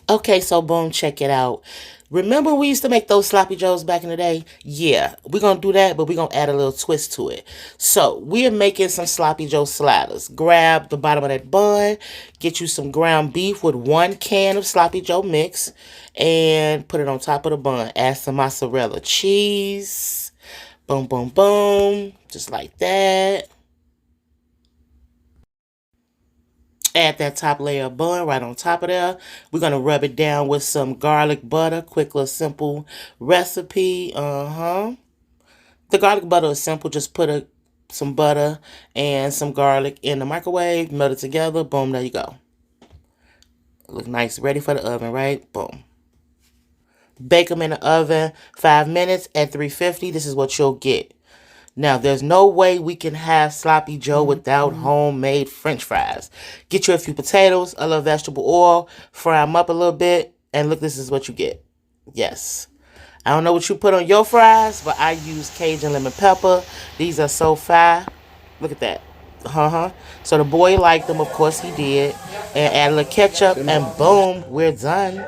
Okay, so boom, check it out. Remember we used to make those sloppy joes back in the day? Yeah, we're gonna do that, but we're gonna add a little twist to it. So we are making some sloppy joe sliders. Grab the bottom of that bun, get you some ground beef with 1 can of sloppy joe mix, and put it on top of the bun. Add some mozzarella cheese. Boom, boom, boom. Just like that. Add that top layer of bun right on top of there. We're going to rub it down with some garlic butter. Quick little simple recipe. The garlic butter is simple. Just put some butter and some garlic in the microwave. Melt it together. Boom, there you go. Look nice. Ready for the oven, right? Boom. Bake them in the oven 5 minutes at 350. This is what you'll get. Now, there's no way we can have sloppy joe without homemade french fries. Get you a few potatoes, a little vegetable oil, fry them up a little bit, and look, this is what you get. Yes. I don't know what you put on your fries, but I use Cajun lemon pepper. These are so fire. Look at that. So the boy liked them, of course he did. And add a little ketchup, and boom, we're done.